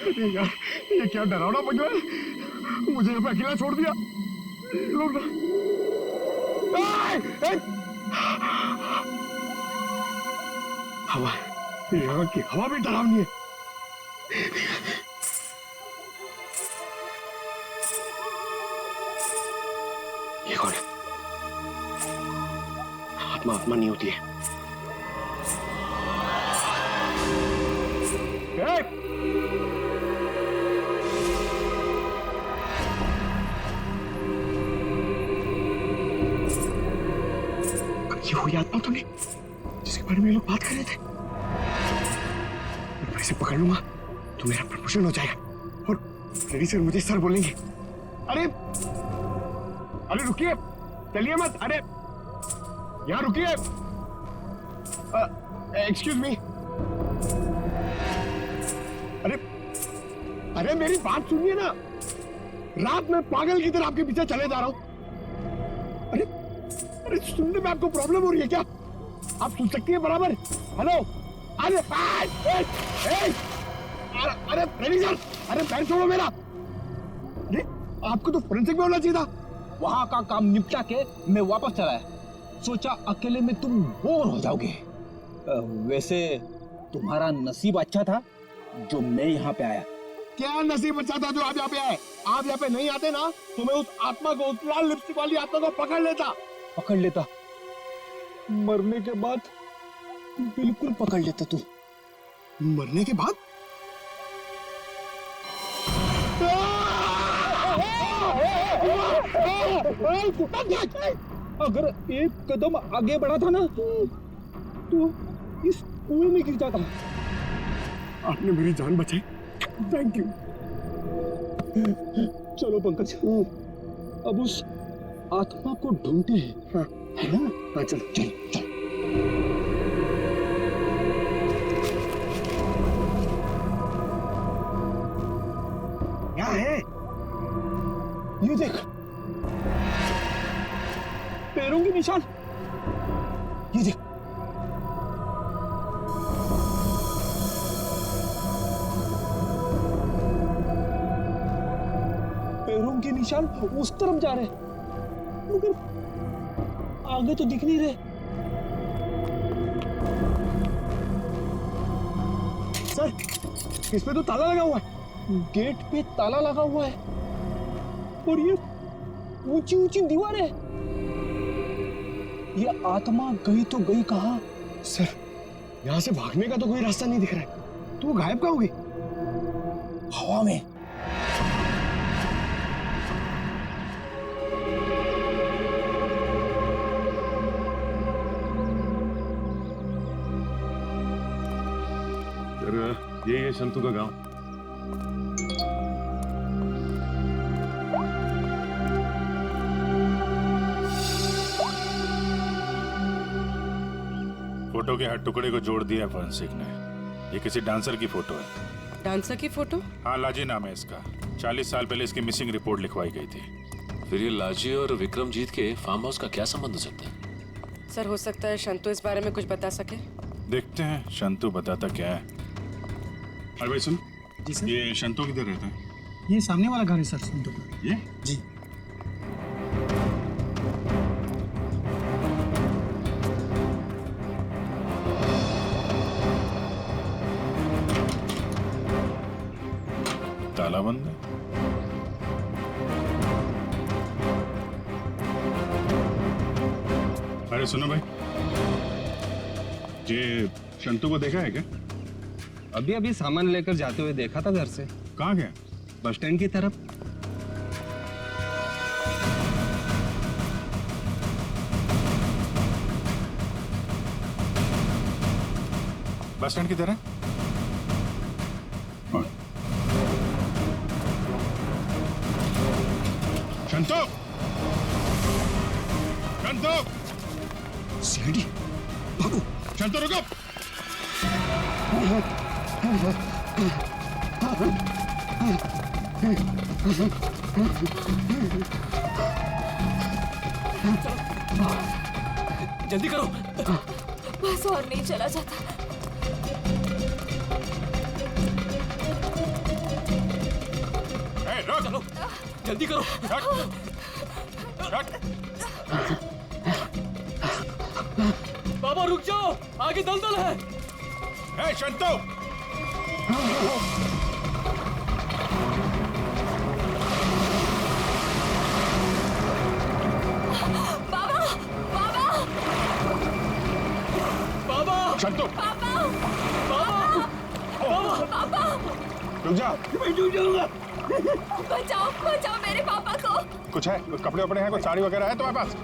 अरे यार, ये क्या डरावना बन रहा है। मुझे यहाँ पे अकेला छोड़ दिया। लोग ना हवा, यहाँ की हवा भी डरावनी है। ये कौन है? आत्मा आत्मा नहीं होती है। ये हुई आत्मा तो नहीं जिसके बारे में ये लोग बात कर रहे थे। मैं इसे पकड़ लूंगा तो मेरा प्रमोशन हो जाएगा और फ्रेडी सर मुझे सर बोलेंगे। अरे अरे रुकिए, चलिए मत। अरे यहाँ रुकिए। Excuse me. अरे अरे मेरी बात सुनिए ना। रात में पागल की तरह आपके पीछे चले जा रहा हूं। अरे अरे सुनने में आपको प्रॉब्लम हो रही है क्या? आप सुन सकती है बराबर? हेलो। अरे अरे फ्रेडी सर, अरे पैर छोड़ो मेरा। अरे आपको तो फोरेंसिक में होना चाहिए था। वहां का काम निपटा के मैं वापस चला है। सोचा अकेले में तुम बोर हो जाओगे। वैसे तुम्हारा नसीब अच्छा था जो मैं यहाँ पे आया। क्या नसीब अच्छा था जो आप यहाँ पे आए? आप यहाँ पे नहीं आते ना तो मैं उस आत्मा को, उस लाल लिपस्टिक वाली आत्मा को पकड़ लेता। मरने के बाद बिल्कुल पकड़ लेता तू। मरने के बाद? अगर एक कदम आगे बढ़ा था ना तो इस कुएं में गिर जाता। आपने मेरी जान बचाई, थैंक यू। चलो पंकज, अब उस आत्मा को ढूंढते हैं। हाँ है ना? हाँ चलो चलो चलो। क्या है? ये देख, पैरों के निशान। ये देख, पैरों के निशान उस तरफ जा रहे हैं मगर आगे तो दिख नहीं रहे। सर, इस पे तो ताला लगा हुआ है। गेट पे ताला लगा हुआ है और ये ऊंची ऊंची दीवार है। ये आत्मा गई तो गई कहां? सर, यहाँ से भागने का तो कोई रास्ता नहीं दिख रहा है। तो वो गायब कहाँ हो गई? हवा में। ये है शंतु का गांव। फोटो के हर टुकड़े को जोड़ दिया फोरेंसिक ने। ये किसी डांसर की फोटो है। डांसर की फोटो? हाँ, लाजी नाम है इसका। 40 साल पहले इसकी मिसिंग रिपोर्ट लिखवाई गई थी। फिर ये लाजी और विक्रमजीत के फार्म हाउस का क्या संबंध हो सकता है? सर, हो सकता है शंतु इस बारे में कुछ बता सके। देखते हैं शंतु बताता क्या है। अरे भाई सुन। जी सर। ये शंतु किधर रहता है? ये सामने वाला घर है सर, संतू का। ये? जी। ताला बंद है। अरे सुनो भाई, ये शंतु को देखा है क्या? अभी अभी सामान लेकर जाते हुए देखा था घर से। कहाँ गया? बस स्टैंड की तरफ। बस स्टैंड की तरह? शंतु! शंतु! सीडी, भागो। शंतु रुको! जल्दी करो। बस और नहीं चला जाता। चलो जल्दी करो। बाबा रुक जाओ, आगे दलदल है। ए शंतु, बाबा शंतु, रुक जा। बचाओ बचाओ मेरे पापा को। कुछ है? कुछ कपड़े वपड़े हैं? कुछ साड़ी वगैरह है तुम्हारे पास?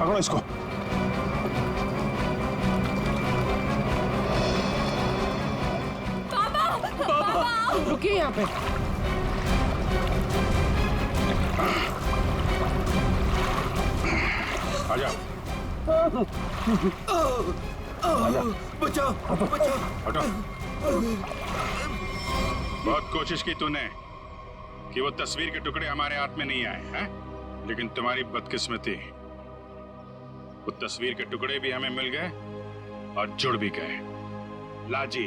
पकड़ो इसको। रुकिए यहाँ पे। आजा। बचाओ बचाओ। हटो। बहुत कोशिश की तूने कि वो तस्वीर के टुकड़े हमारे हाथ में नहीं आए हैं, लेकिन तुम्हारी बदकिस्मती, वो तस्वीर के टुकड़े भी हमें मिल गए और जुड़ भी गए। लाजी,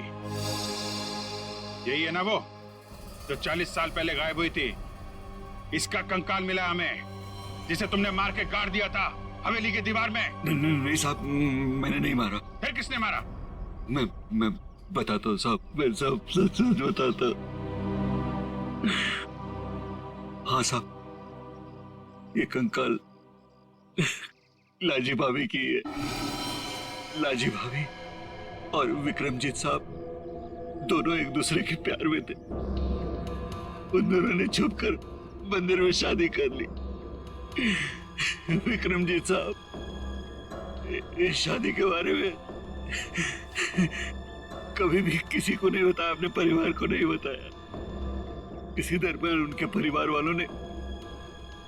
यही है ना वो जो 40 साल पहले गायब हुई थी? इसका कंकाल मिला हमें, जिसे तुमने मार के गाड़ दिया था हवेली की दीवार में। नहीं साहब, मैंने नहीं मारा। फिर किसने मारा? मैं बताता हूँ साहब, मैं सब सच बताता। हाँ साहब, ये कंकाल लाजी भाभी की है। लाजी भाभी और विक्रमजीत साहब दोनों एक दूसरे के प्यार में थे। उन दोनों ने छुपकर मंदिर में शादी कर ली। विक्रमजीत साहब इस शादी के बारे में कभी भी किसी को नहीं बताया, अपने परिवार को नहीं बताया। इसी दरमियान उनके परिवार वालों ने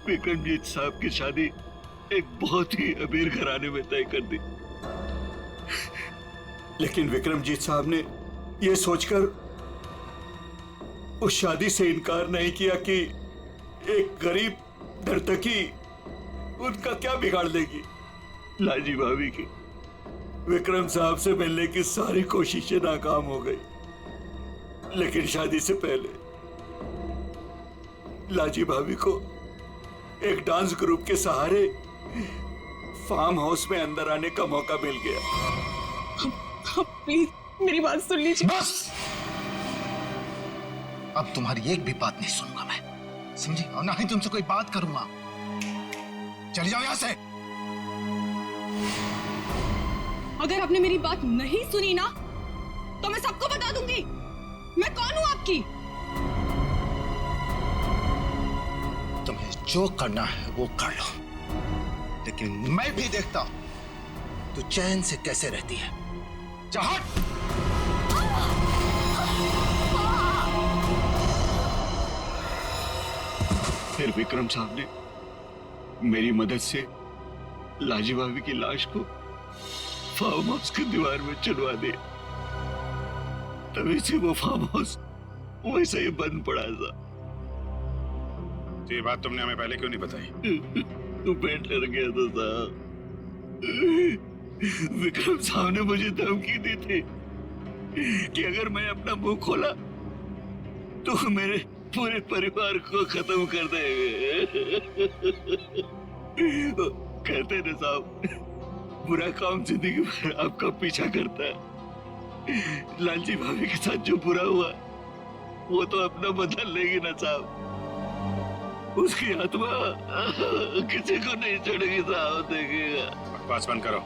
विक्रमजीत साहब की शादी एक बहुत ही अमीर घराने में तय कर दी। लेकिन विक्रमजीत साहब ने यह सोचकर उस शादी से इनकार नहीं किया कि एक गरीब नर्तकी उनका क्या बिगाड़ लेगी। लाजी भाभी की विक्रम साहब से मिलने की सारी कोशिशें नाकाम हो गई। लेकिन शादी से पहले लाजी भाभी को एक डांस ग्रुप के सहारे फार्म हाउस में अंदर आने का मौका मिल गया। प्लीज मेरी बात सुन लीजिए। बस, अब तुम्हारी एक भी बात नहीं सुनूंगा मैं, समझी? और ना ही तुमसे कोई बात करूंगा। चली जाओ यहां से। अगर आपने मेरी बात नहीं सुनी ना तो मैं सबको बता दूंगी मैं कौन हूं आपकी। तुम्हें जो करना है वो कर लो, लेकिन मैं भी देखता हूं तू चैन से कैसे रहती है। जा हट। फिर विक्रम साहब ने मेरी मदद से लाजी भाभी की लाश को फार्म हाउस की दीवार में चुनवा दिया। तभी से वो फार्म हाउस वैसे ही बंद पड़ा था। तो ये बात तुमने हमें पहले क्यों नहीं बताई? तो पेट डर गया था साहब। विक्रम साहब ने मुझे धमकी दी थी कि अगर मैं अपना मुंह खोला तो मेरे पूरे परिवार को खत्म कर देंगे। कहते ना साहब, बुरा काम जिंदगी भर आपका पीछा करता है। लालजी भाभी के साथ जो बुरा हुआ वो तो अपना बदल लेगी ना साहब। उसकी आत्मा किसी को नहीं छोड़ेगी साहब, देखिएगा। बकवास बंद करो।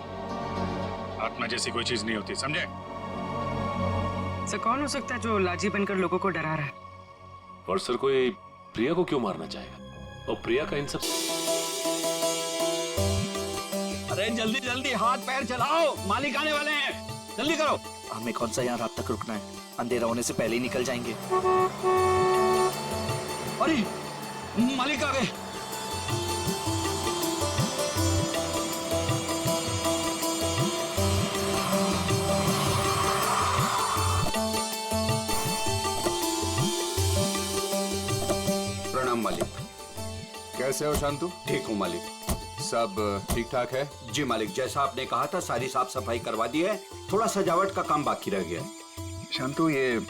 आत्मा जैसी कोई चीज नहीं होती, समझे? सर कौन हो सकता है जो लाजी बनकर लोगों को डरा रहा है? और सर कोई प्रिया को क्यों मारना चाहेगा? और प्रिया का इन सब। अरे जल्दी जल्दी हाथ पैर चलाओ, मालिक आने वाले हैं, जल्दी करो। हमें कौन सा यहाँ रात तक रुकना है? अंधेरा होने से पहले ही निकल जाएंगे। अरे मालिक आ गए। प्रणाम मालिक। कैसे हो शांतु? ठीक हूँ मालिक। सब ठीक ठाक है? जी मालिक, जैसा आपने कहा था सारी साफ सफाई करवा दी है, थोड़ा सजावट का काम बाकी रह गया है। शांतु, ये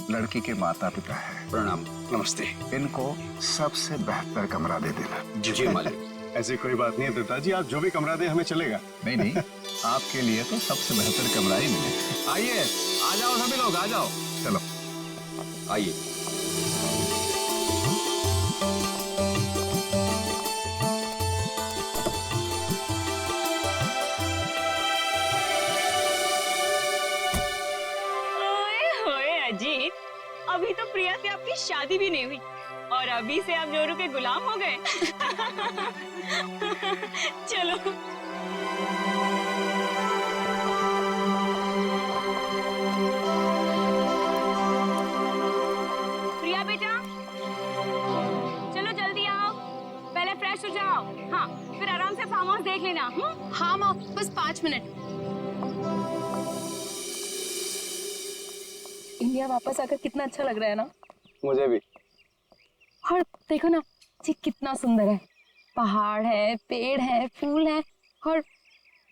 लड़की के माता पिता है। प्रणाम। नमस्ते। इनको सबसे बेहतर कमरा दे देना। जी मालिक। ऐसी कोई बात नहीं है दत्ता जी, आप जो भी कमरा दे हमें चलेगा। नहीं नहीं, आपके लिए तो सबसे बेहतर कमरा ही मिलेगा। आइए, आ जाओ सभी लोग, आ जाओ। चलो आइए। अजीत, अभी तो प्रिया से आपकी शादी भी नहीं हुई और अभी से आप जोरू के गुलाम हो गए। चलो। प्रिया बेटा, चलो जल्दी आओ, पहले फ्रेश हो जाओ। हाँ, फिर आराम से फार्म हाउस देख लेना। हाँ माँ, बस 5 मिनट। इंडिया वापस आकर कितना अच्छा लग रहा है ना। मुझे भी। और देखो ना जी, कितना सुंदर है। पहाड़ है, पेड़ है, फूल है और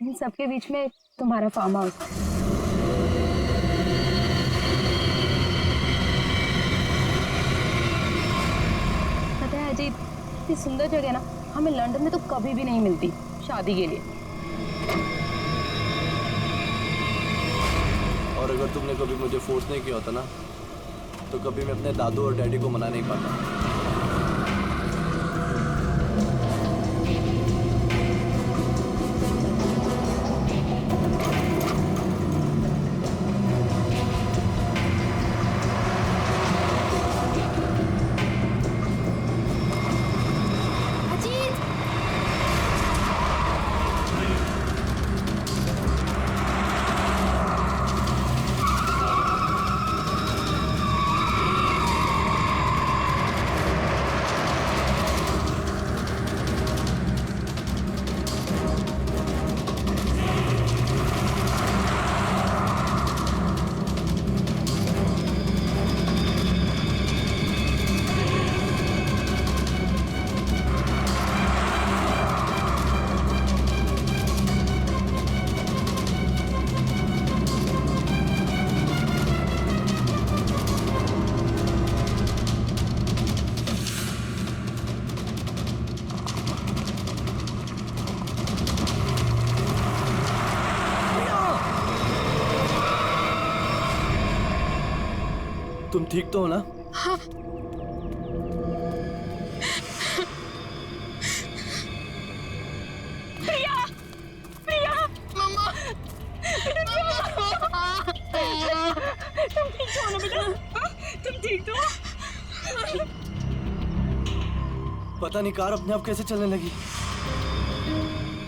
इन सबके बीच में तुम्हारा फार्म हाउस। पता है अजीत, इतनी सुंदर जगह ना हमें लंदन में तो कभी भी नहीं मिलती शादी के लिए। और अगर तुमने कभी मुझे फोर्स नहीं किया होता ना, तो कभी मैं अपने दादू और डैडी को मना नहीं पाता। तुम ठीक तो हो ना? हाँ। प्रिया, प्रिया, मम्मा, तुम ठीक तो हो ना बेटा? तुम ठीक तो हो? पता नहीं कार अपने आप कैसे चलने लगी।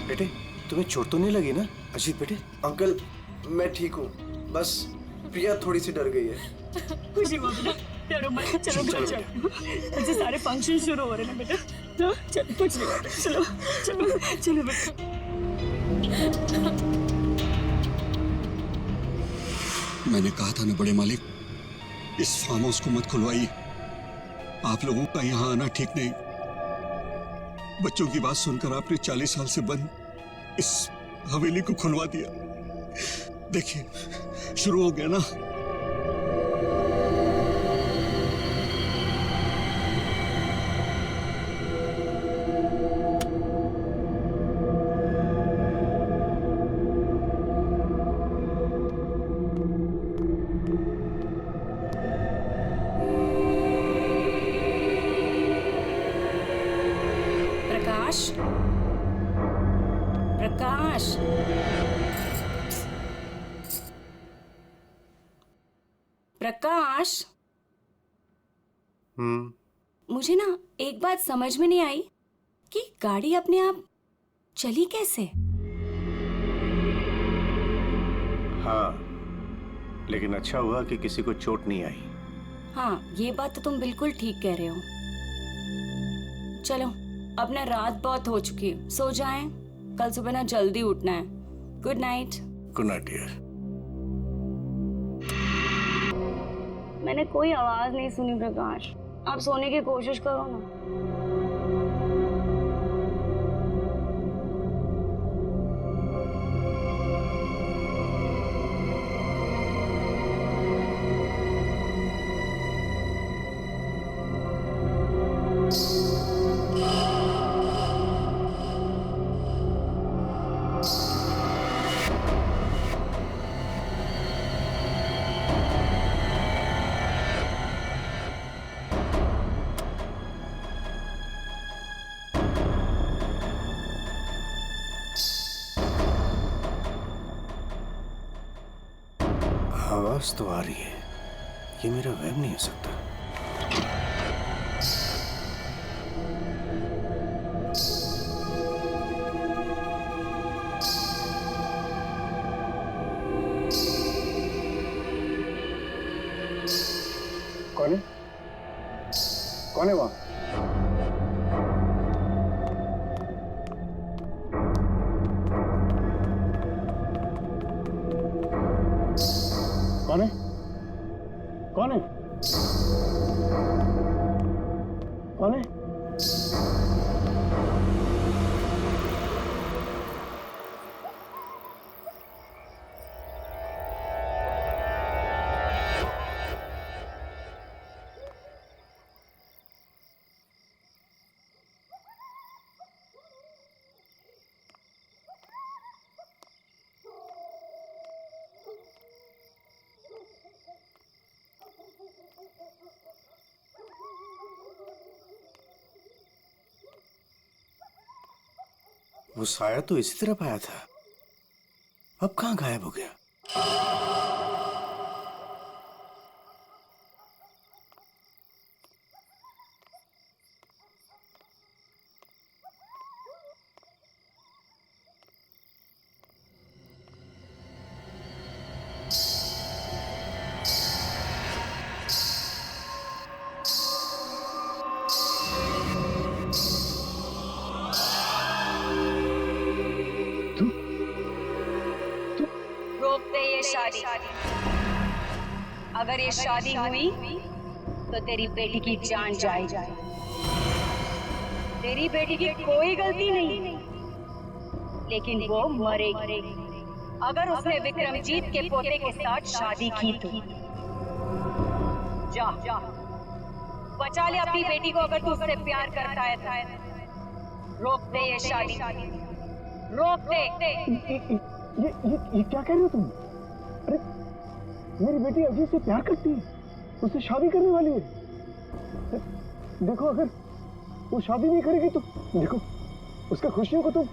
बेटे, तुम्हें चोट तो नहीं लगी ना? अजीत बेटे। अंकल, मैं ठीक हूँ, बस प्रिया थोड़ी सी डर गई है। खुशी हुआ बेटा, डरो मत। चलो चलो, मुझे सारे फंक्शन शुरू हो रहे हैं बेटा। चलो, कुछ नहीं होता। चलो चलो चलो बेटा। मैंने कहा था ना बड़े मालिक, इस फार्म हाउस को मत खुलवाइए। आप लोगों का यहाँ आना ठीक नहीं। बच्चों की बात सुनकर आपने 40 साल से बंद इस हवेली को खुलवा दिया। देखिए, शुरू हो गया ना। प्रकाश, प्रकाश, प्रकाश। मुझे ना एक बात समझ में नहीं आई कि गाड़ी अपने आप चली कैसे? हाँ, लेकिन अच्छा हुआ कि किसी को चोट नहीं आई। हाँ, ये बात तो तुम बिल्कुल ठीक कह रहे हो। चलो, अब ना रात बहुत हो चुकी है, सो जाएं। कल सुबह ना जल्दी उठना है। Good night. Good night dear. मैंने कोई आवाज नहीं सुनी प्रकाश, आप सोने की कोशिश करो ना। आवाज तो आ रही है, ये मेरा वहम नहीं हो सकता। कौन है? कौन है वहां? कौन है? कौन है? कौन है? वो साया तो इसी तरफ आया था, अब कहां गायब हो गया? रोक दे ये शादी। अगर ये शादी हुई तो तेरी बेटी की जान जाएगी। तेरी बेटी की कोई गलती नहीं, लेकिन वो मरेगी अगर उसने विक्रमजीत के पोते के साथ शादी की तो। जा बचा ले अपनी बेटी को अगर तू उससे प्यार करता है। रोक दे ये शादी, रोक दे। ये क्या कह रहे हो तुम? अरे मेरी बेटी अजीत से प्यार करती है, उससे शादी करने वाली है। देखो अगर वो शादी नहीं करेगी तो देखो उसका खुशियों को तुम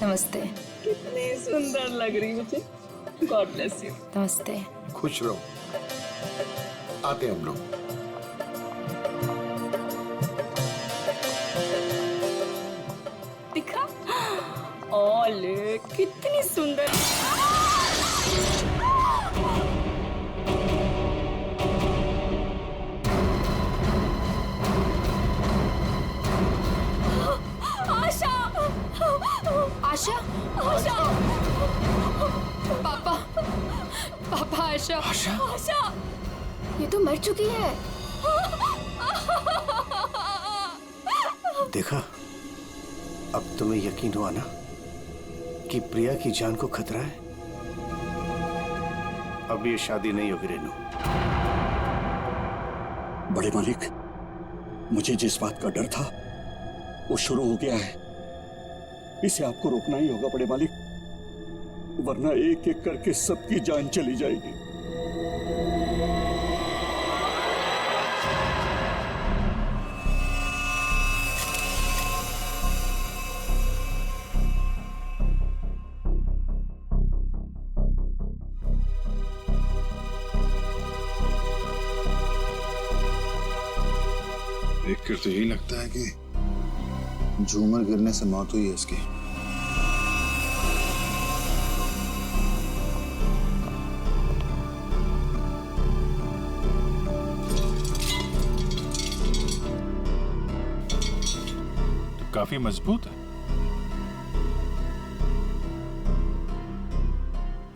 नमस्ते। कितनी सुंदर लग रही मुझे। God bless you. नमस्ते। खुश रहो, आते हैं हम लोग। दिखा? ओले कितनी सुंदर। आशा, आशा, पापा, पापा, आशा, आशा, आशा, ये तो मर चुकी है। देखा, अब तुम्हें यकीन हुआ ना कि प्रिया की जान को खतरा है। अब ये शादी नहीं होगी रेनू। बड़े मालिक, मुझे जिस बात का डर था वो शुरू हो गया है। इसे आपको रोकना ही होगा बड़े मालिक, वरना एक एक करके सबकी जान चली जाएगी। देखकर तो यही लगता है कि झूमर गिरने से मौत हुई है इसकी। तो काफी मजबूत है।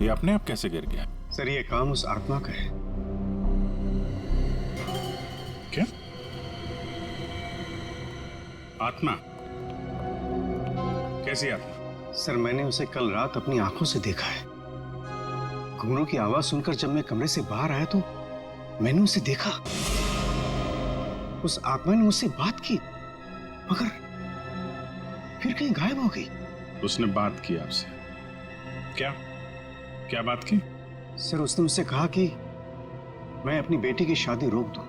ये अपने आप कैसे गिर गया? सर ये काम उस आत्मा का है। क्या? आत्मा? कैसी आत्मा? सर मैंने उसे कल रात अपनी आंखों से देखा है। घुंघरू की आवाज सुनकर जब मैं कमरे से बाहर आया तो मैंने उसे देखा। उस आत्मा ने मुझसे बात की मगर फिर कहीं गायब हो गई। उसने बात की आपसे? क्या क्या बात की? सर उसने मुझसे कहा कि मैं अपनी बेटी की शादी रोक दूं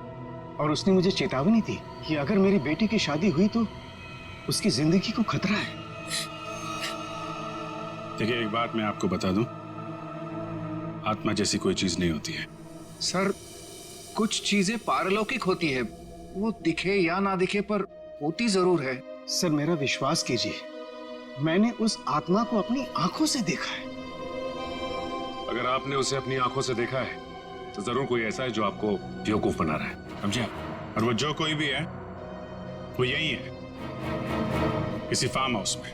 और उसने मुझे चेतावनी दी कि अगर मेरी बेटी की शादी हुई तो उसकी जिंदगी को खतरा है। देखिए एक बात मैं आपको बता दूं, आत्मा जैसी कोई चीज नहीं होती है। सर कुछ चीजें पारलौकिक होती है, वो दिखे या ना दिखे पर होती जरूर है। सर मेरा विश्वास कीजिए, मैंने उस आत्मा को अपनी आंखों से देखा है। अगर आपने उसे अपनी आंखों से देखा है तो जरूर कोई ऐसा है जो आपको बेवकूफ बना रहा है, समझे? और वो जो कोई भी है वो यही है, किसी फार्म हाउस में।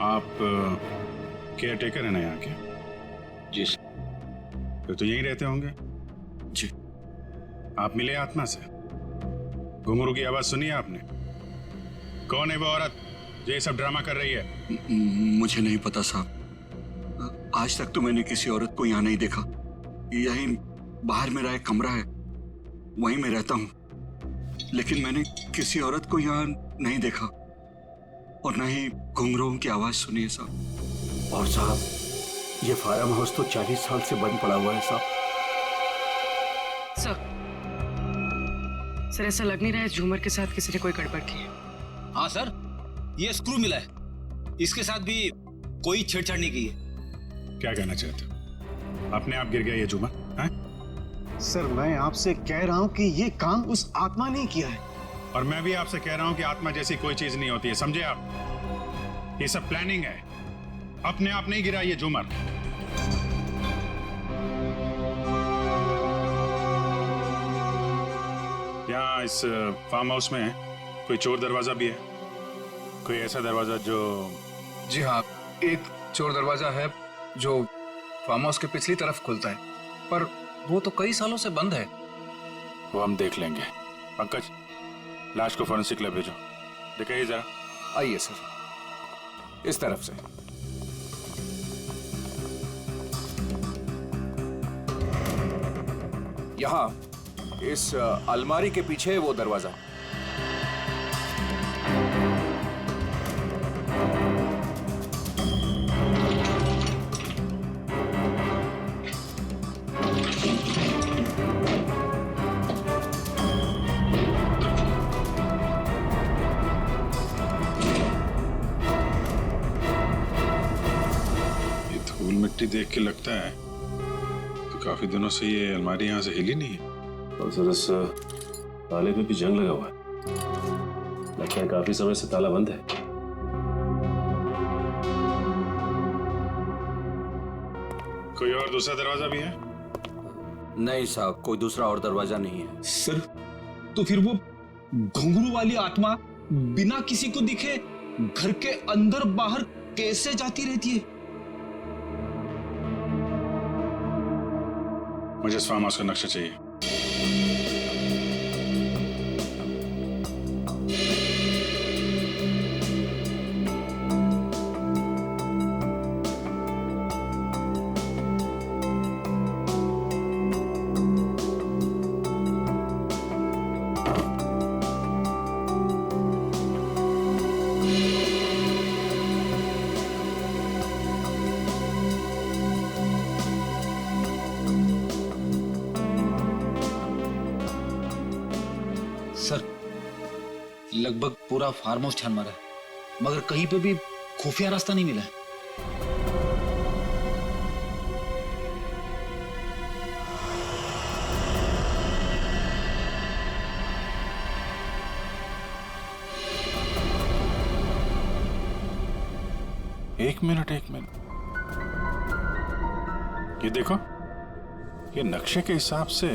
आप केयर टेकर है ना यहाँ के? जी। फिर तो यहीं रहते होंगे। जी। आप मिले आत्मा से? घुंघरू की आवाज सुनी आपने? कौन है वो औरत जो ये सब ड्रामा कर रही है? मुझे नहीं पता साहब, आज तक तो मैंने किसी औरत को यहाँ नहीं देखा। यहीं बाहर मेरा एक कमरा है, वहीं मैं रहता हूँ, लेकिन मैंने किसी औरत को यहाँ नहीं देखा और न ही घुंघरूओं की आवाज सुनी है साहब। और साहब ये फार्म हाउस तो 40 साल से बंद पड़ा हुआ है साहब। सर ऐसा लग नहीं रहा है झूमर के साथ किसी ने कोई गड़बड़ की है। हाँ सर, ये स्क्रू मिला है, इसके साथ भी कोई छेड़छाड़ नहीं की है। क्या कहना चाहते हो? अपने आप गिर गया ये झूमर? सर मैं आपसे कह रहा हूं कि ये काम उस आत्मा ने किया है। और मैं भी आपसे कह रहा हूं कि आत्मा जैसी कोई चीज नहीं होती है, समझे आप? ये सब प्लानिंग है, अपने आप नहीं गिरा ये झूमर। यहाँ इस फार्म हाउस में कोई चोर दरवाजा भी है? कोई ऐसा दरवाजा जो... जी हाँ, एक चोर दरवाजा है जो फार्म हाउस के पिछली तरफ खुलता है, पर वो तो कई सालों से बंद है। वो हम देख लेंगे। पंकज, लाश को फॉरेंसिक लैब भेजो, दिखाइए जरा। आइए सर, इस तरफ से। यहाँ इस अलमारी के पीछे वो दरवाजा। मिट्टी देख के लगता है तो काफी दिनों से ये अलमारी यहाँ से हिली नहीं है। और सर इस ताले पे भी जंग लगा हुआ है, लगता है काफी समय से ताला बंद है। कोई और दूसरा दरवाजा भी है? नहीं साहब, कोई दूसरा और दरवाजा नहीं है। सर तो फिर वो घुंघरू वाली आत्मा बिना किसी को दिखे घर के अंदर बाहर कैसे जाती रहती है? मुझे इस फार्म हाउस का नक्शा चाहिए। लगभग पूरा फार्म हाउस छान मारा है, मगर कहीं पे भी खुफिया रास्ता नहीं मिला है। एक मिनट। ये देखो, ये नक्शे के हिसाब से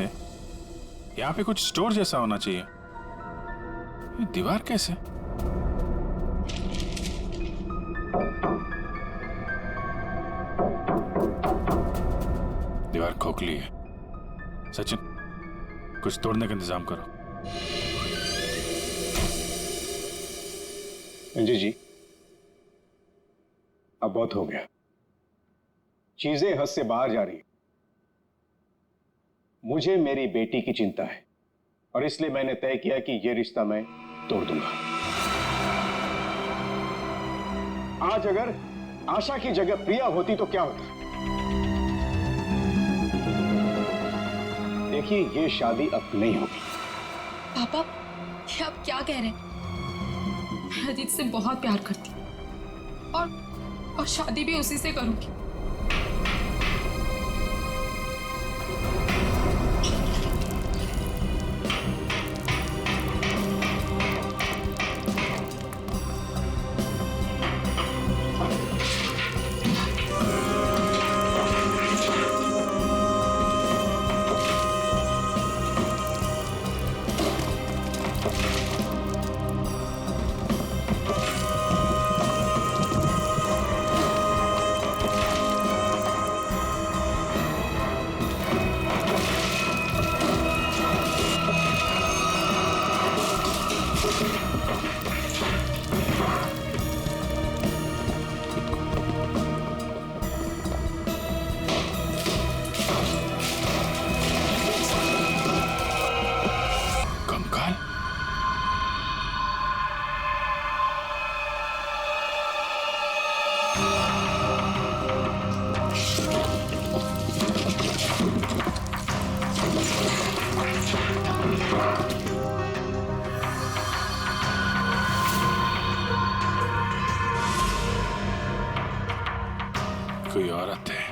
यहाँ पे कुछ स्टोर जैसा होना चाहिए। ये दीवार कैसे? दीवार खोखली है, सचिन, कुछ तोड़ने का इंतजाम करो। अंजू जी, अब बहुत हो गया। चीजें हद से बाहर जा रही। मुझे मेरी बेटी की चिंता है और इसलिए मैंने तय किया कि यह रिश्ता मैं तोड़ दूंगा। आज अगर आशा की जगह प्रिया होती तो क्या होता? देखिए, यह शादी अब नहीं होगी। पापा, ये आप क्या कह रहे हैं? मैं अजीत से बहुत प्यार करती हूँ और शादी भी उसी से करूंगी। कोई औरत है।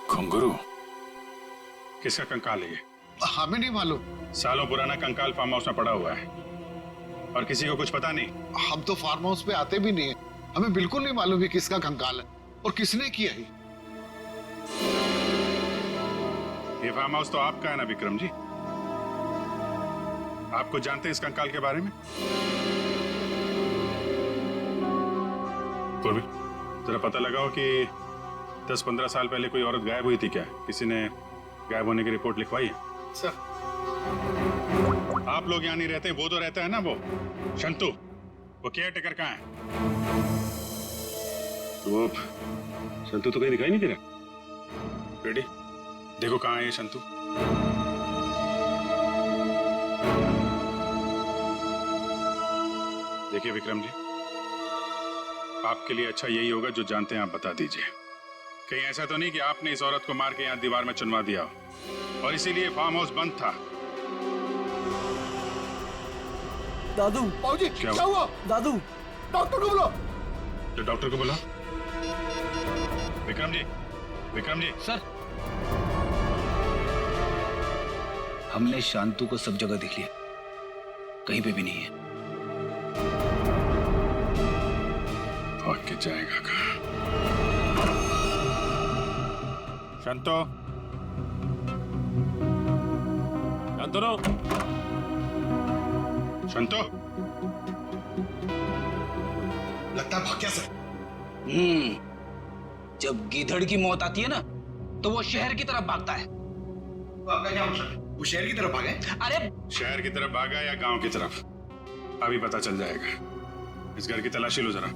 घुंघरू, किसका कंकाल है ये? हमें नहीं मालूम। सालों पुराना कंकाल फार्म हाउस में पड़ा हुआ है और किसी को कुछ पता नहीं। हम तो फार्म हाउस पे आते भी नहीं है, हमें बिल्कुल नहीं मालूम है किसका कंकाल है और किसने किया है। ये फार्म हाउस तो आपका है ना विक्रम जी? आप कुछ जानते हैं इस कंकाल के बारे में? पूर्वी, जरा पता लगाओ कि 10-15 साल पहले कोई औरत गायब हुई थी क्या? किसी ने गायब होने की रिपोर्ट लिखवाई है? सर, आप लोग यहाँ नहीं रहते, वो तो रहता है ना, वो शंतु, वो केयर टेकर कहाँ है? वो शंतु तो कहीं दिखाई नहीं दे रहा। बेटी, देखो कहाँ है ये शंतु। देखिए विक्रम जी, आपके लिए अच्छा यही होगा, जो जानते हैं आप बता दीजिए। कहीं ऐसा तो नहीं कि आपने इस औरत को मार के यहाँ दीवार में चुनवा दिया हो और इसीलिए फार्म हाउस बंद था? दादू, बाबूजी, क्या हुआ? दादू, डॉक्टर को बुलाओ। तो डॉक्टर को बुलाओ। विक्रम जी, विक्रम जी। सर, हमने शांतु को सब जगह देख लिया, कहीं पे भी नहीं है। भाग के जाएगा कहाँ? शांतो, शांतनु, शांतो। लगता है भाग गया सर। जब गीधड़ की मौत आती है ना, तो वो शहर की तरफ भागता है। तो आपका क्या मतलब है? वो शहर की तरफ भागे? अरे शहर की तरफ भागा या गांव की तरफ, अभी पता चल जाएगा। इस घर की तलाशी लो जरा।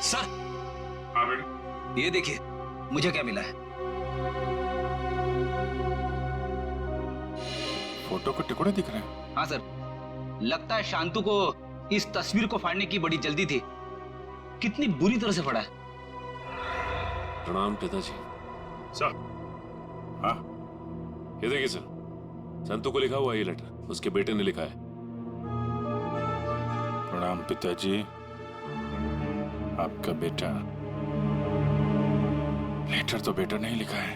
सर, हाँ बेटा, ये देखिए मुझे क्या मिला है। फोटो के टुकड़े दिख रहे हैं। हाँ सर, लगता है शांतु को इस तस्वीर को फाड़ने की बड़ी जल्दी थी। कितनी बुरी तरह से फाड़ा है। प्रणाम पिताजी। सर, हाँ ये देखिए सर, संतु को लिखा हुआ ये लेटर उसके बेटे ने लिखा है। प्रणाम पिताजी। आपका बेटा। लेटर तो बेटा नहीं लिखा है।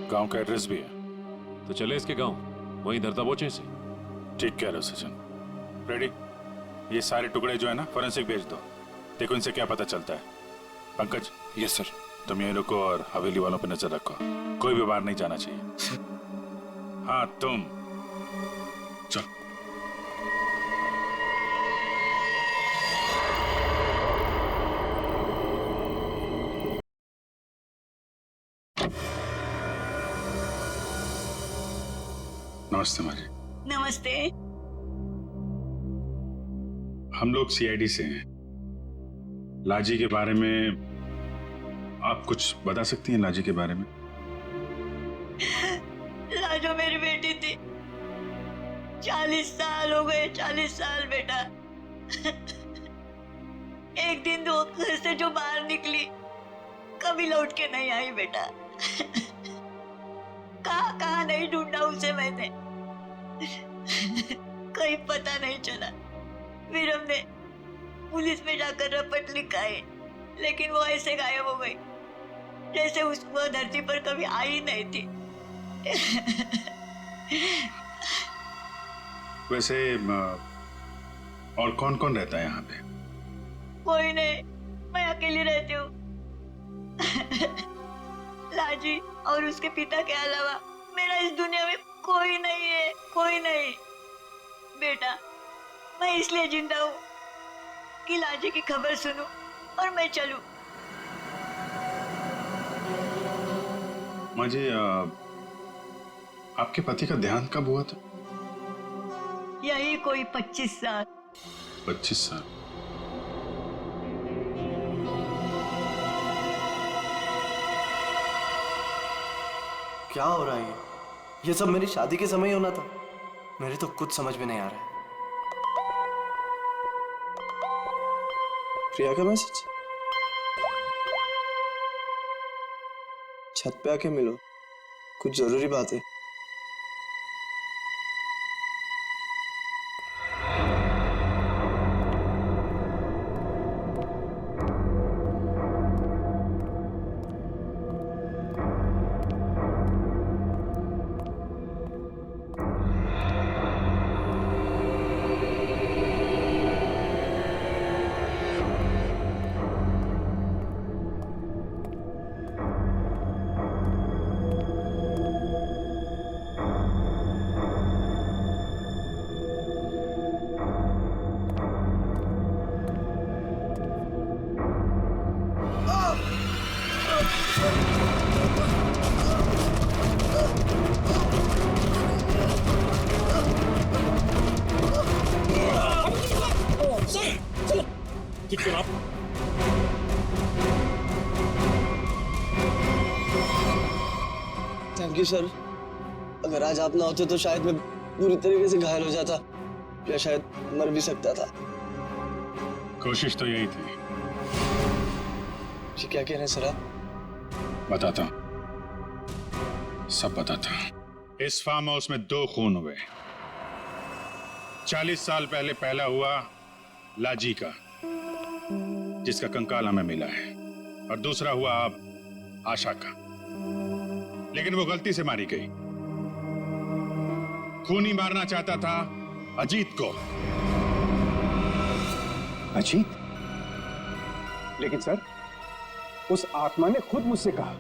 गांव का एड्रेस भी है। तो चले इसके गांव, वहीं धरता बोचे से। ठीक कह रहे हो सचिन। रेडी? ये सारे टुकड़े जो है ना फोरेंसिक भेज दो। देखो इनसे क्या पता चलता है। पंकज। Yes sir. तुम ये रुको और हवेली वालों पे नजर रखो। कोई भी बाहर नहीं जाना चाहिए। हाँ तुम चल। नमस्ते माँ जी। नमस्ते। हम लोग सीआईडी से हैं। लाजी के बारे में आप कुछ बता सकती हैं? लाजी के बारे में। लाजो मेरी बेटी थी। 40 साल हो गए। 40 साल बेटा। एक दिन दो घर से जो बाहर निकली, कभी लौट के नहीं आई बेटा। कहाँ नहीं ढूंढा उसे मैंने। कहीं पता नहीं चला। फिर हमने पुलिस में जाकर रपट लिखाई, लेकिन वो ऐसे गायब हो गई जैसे वो धरती पर कभी आई नहीं थी। वैसे और कौन कौन रहता है यहाँ पे? कोई नहीं, मैं अकेली रहती हूँ। लाजी और उसके पिता के अलावा मेरा इस दुनिया में कोई नहीं है। कोई नहीं बेटा। मैं इसलिए जिंदा हूँ कि लाजी की खबर सुनूं और मैं चलूं। माँ जी, आपके पति का देहांत कब हुआ था? यही कोई 25 साल। 25 साल। क्या हो रहा है ये सब मेरी शादी के समय होना था। मेरे तो कुछ समझ में नहीं आ रहा है। प्रिया का मैसेज। छत पे आके मिलो, कुछ जरूरी बात है। Thank you sir. अगर आज आप ना होते तो शायद मैं पूरी तरीके से घायल हो जाता, या शायद मर भी सकता था। कोशिश तो यही थी। जी क्या कह रहे हैं सर आप? बताता हूं, सब बताता हूं। इस फार्म हाउस में 2 खून हुए। 40 साल पहले पहला हुआ लाजी का, जिसका कंकाल हमें मिला है, और दूसरा हुआ अब आशा का, लेकिन वो गलती से मारी गई। खूनी मारना चाहता था अजीत को। अजीत? लेकिन सर, उस आत्मा ने खुद मुझसे कहा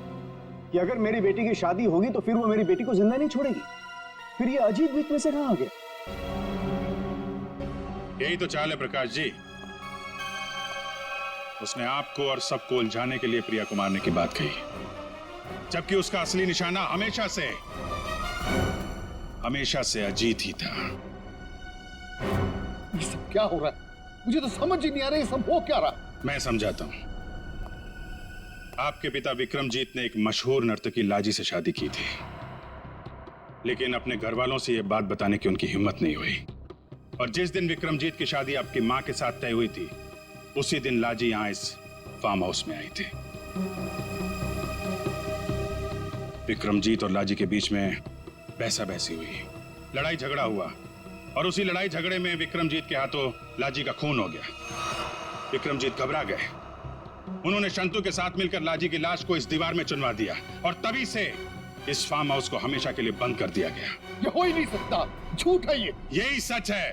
कि अगर मेरी बेटी की शादी होगी तो फिर वो मेरी बेटी को जिंदा नहीं छोड़ेगी। फिर ये अजीत बीच में से कहां आ गया? यही तो चाल है प्रकाश जी। उसने आपको और सबको उलझाने के लिए प्रिया को मारने की बात कही, जबकि उसका असली निशाना हमेशा से अजीत ही था। ये सब क्या हो रहा है? मुझे तो समझ ही नहीं आ रहा, ये सब हो क्या रहा? मैं समझाता हूं। आपके पिता विक्रमजीत ने एक मशहूर नर्तकी लाजी से शादी की थी, लेकिन अपने घर वालों से यह बात बताने की उनकी हिम्मत नहीं हुई। और जिस दिन विक्रमजीत की शादी आपकी मां के साथ तय हुई थी, उसी दिन लाजी यहां इस फार्म हाउस में आई थी। विक्रमजीत और लाजी के बीच में बहसा बहसी हुई, लड़ाई झगड़ा हुआ, और उसी लड़ाई झगड़े में विक्रमजीत के हाथों लाजी का खून हो गया। विक्रमजीत घबरा गए। उन्होंने शंतु के साथ मिलकर लाजी की लाश को इस दीवार में चुनवा दिया और तभी से इस फार्म हाउस को हमेशा के लिए बंद कर दिया गया। ये हो ही नहीं सकता, झूठ है ये। यही सच है।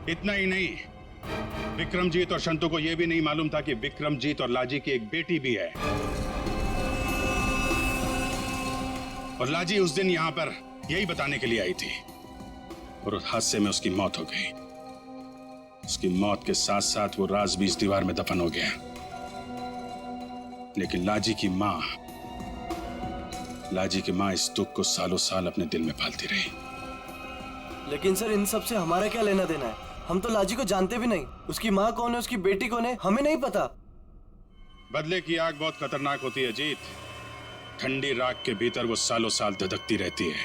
इतना ही नहीं, विक्रमजीत और शंतु को यह भी नहीं मालूम था कि विक्रमजीत और लाजी की एक बेटी भी है। और लाजी उस दिन यहां पर यही बताने के लिए आई थी और उस हादसे में उसकी मौत हो गई। उसकी मौत के साथ साथ वो राज भी इस दीवार में दफन हो गया। लेकिन लाजी की मां इस दुख को सालों साल अपने दिल में पालती रही। लेकिन सर, इन सब से हमारा क्या लेना देना है? हम तो लाजी को जानते भी नहीं। उसकी माँ कौन है, उसकी बेटी कौन है, हमें नहीं पता। बदले की आग बहुत खतरनाक होती है अजीत। ठंडी राख के भीतर वो सालों साल धधकती रहती है।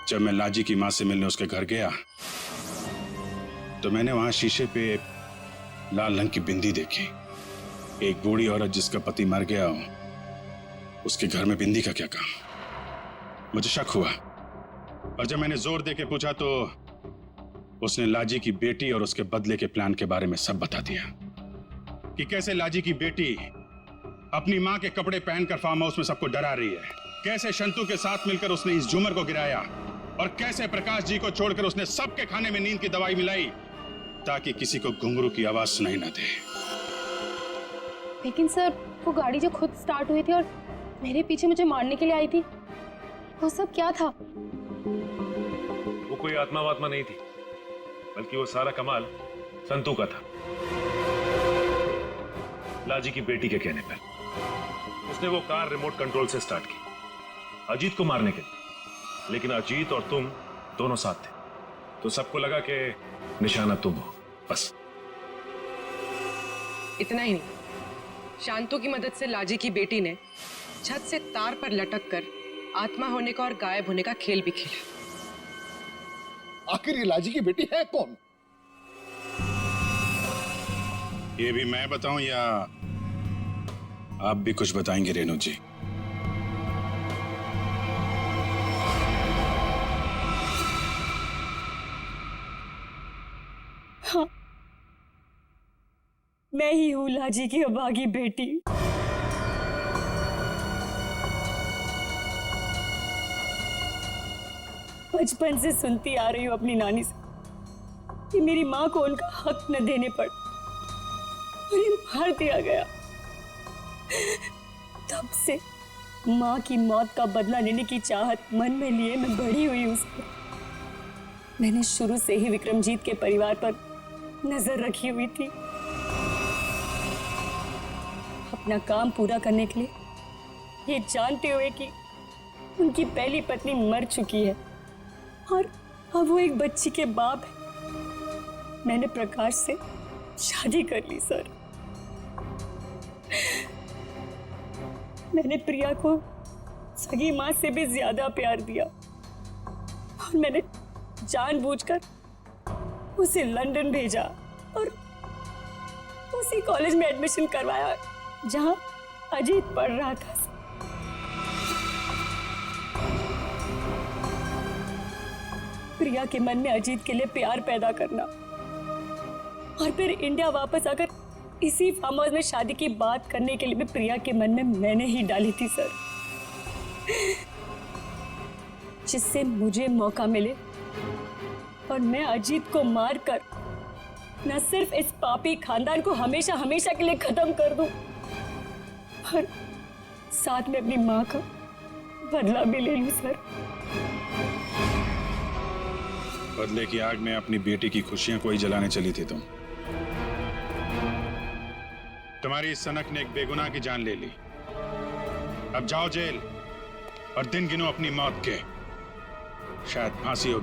जब मैं लाजी की मां से मिलने उसके घर गया तो मैंने वहां शीशे पे लाल रंग की बिंदी देखी। एक बूढ़ी औरत जिसका पति मर गया हो, उसके घर में बिंदी का क्या काम? मुझे शक हुआ और जब मैंने जोर देके पूछा तो उसने लाजी की बेटी और उसके बदले के प्लान के बारे में सब बता दिया कि कैसे लाजी की बेटी अपनी मां के कपड़े पहनकर फार्म हाउस में सबको डरा रही है, कैसे शंतु के साथ मिलकर उसने इस झूमर को गिराया और कैसे प्रकाश जी को छोड़कर उसने सबके खाने में नींद की दवाई मिलाई ताकि किसी को घुंघरू की आवाज सुनाई ना दे। लेकिन सर, वो गाड़ी जो खुद स्टार्ट हुई थी और मेरे पीछे मुझे मारने के लिए आई थी, वो सब क्या था? वो कोई आत्मा वात्मा नहीं थी, बल्कि वो सारा कमाल संतू का था। लाजी की बेटी के कहने पर उसने वो कार रिमोट कंट्रोल से स्टार्ट की अजीत को मारने के लिए। लेकिन अजीत और तुम दोनों साथ थे, तो सबको लगा कि निशाना तुम हो। बस इतना ही नहीं, शांतु की मदद से लाजी की बेटी ने छत से तार पर लटक कर आत्मा होने का और गायब होने का खेल भी खेला। आखिर ये लाजी की बेटी है कौन? ये भी मैं बताऊं या आप भी कुछ बताएंगे रेणु जी? हाँ, मैं ही हूँ लाजी की अभागी बेटी। बचपन से सुनती आ रही हूँ अपनी नानी से कि मेरी माँ को उनका हक न देने पर उन्हें मार दिया गया। तब से माँ की मौत का बदला लेने की चाहत मन में लिए मैं बड़ी हुई उस पर। मैंने शुरू से ही विक्रमजीत के परिवार पर नजर रखी हुई थी। अपना काम पूरा करने के लिए, ये जानते हुए कि उनकी पहली पत्नी मर चुकी है और अब वो एक बच्ची के बाप है, मैंने प्रकाश से शादी कर ली सर। मैंने प्रिया को सगी माँ से भी ज्यादा प्यार दिया और मैंने जानबूझकर उसे लंदन भेजा और उसी कॉलेज में एडमिशन करवाया जहां अजीत पढ़ रहा था। प्रिया के मन में अजीत के लिए प्यार पैदा करना और फिर इंडिया वापस आकर इसी फार्म हाउस में शादी की बात करने के लिए भी प्रिया के मन में मैंने ही डाली थी सर, जिससे मुझे मौका मिले और मैं अजीत को मारकर न सिर्फ इस पापी खानदान को हमेशा हमेशा के लिए खत्म कर दूं, और साथ में अपनी मां का बदला भी ले लूं सर। बदले की आग में अपनी बेटी की खुशियां कोई जलाने चली थी तुम। तुम्हारी इस सनक ने एक बेगुनाह की जान ले ली। अब जाओ जेल और दिन गिनो अपनी मौत के। शायद फांसी होगी